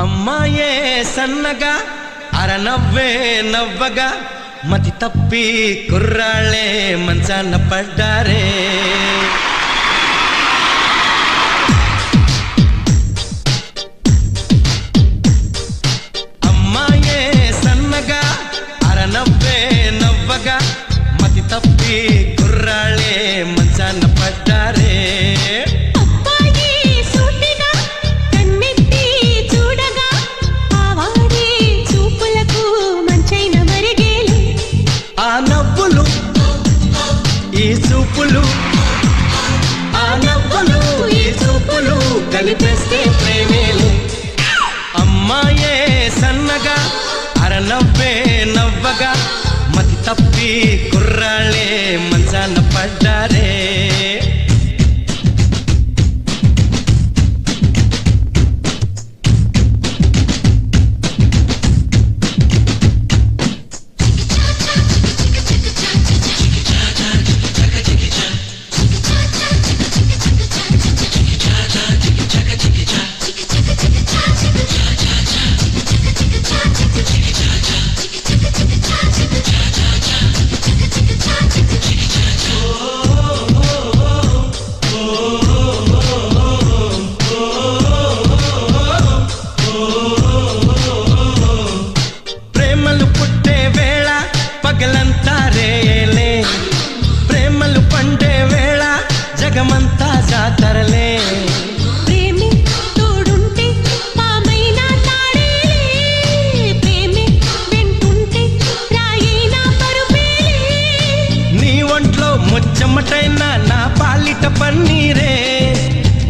అమ్మాయే సన్నగా అరనవ్వే నవ్వగా మతి తప్పి కుర్రాళ్ళే మంచాన పడ్డారే. అమ్మాయే సన్నగా అరనవ్వే నవ్వగా మతి తప్పి కుర్రాళ్ళే మంచాన పడ్డారే. ఆ నవ్వులు ఈ చూపులు కలిపేస్తే ప్రేమేలు. అమ్మాయే సన్నగా అరనవ్వే నవ్వగా మతి తప్పి కుర్రాళ్ళే మంచాన పడ్డారే. ప్రేమలు పుట్టే వేళ పగలంతా రేలే, ప్రేమలు పండే వేళ జగమంతా జాతరలే. ప్రేమే తోడుంటే పామైనా తాడేలే, ప్రేమే వెంటుంటే రాయినా పరుపేలే. నీ ఒంట్లో ముచ్చమటైనా నా పాలిట పన్నీరే,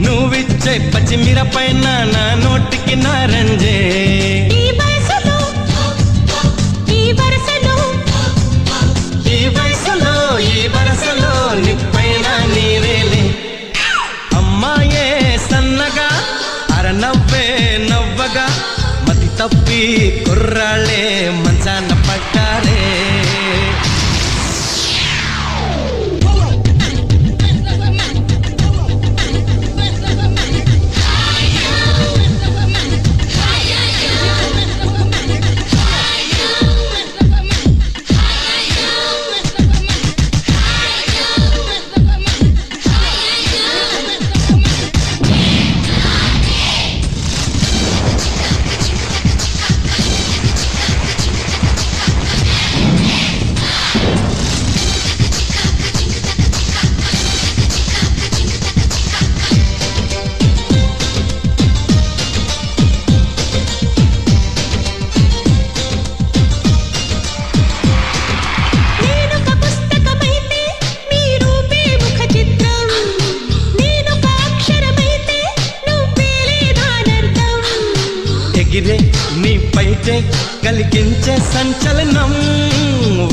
నువ్విచ్చే పచ్చిమిరపైన నా నోటికి నారంజే. ఈ వరసలో నిప్పైన నీవేలే. అమ్మాయే సన్నగా అరనవ్వే నవ్వగా మతి తప్పి కుర్రాళ్ళే మంచాన పడ్డారే. ఎగిరే నీ పైటే కలిగించే సంచలనం,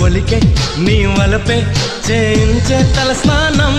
ఒలికే నీ వలపే చేయించే తల స్నానం.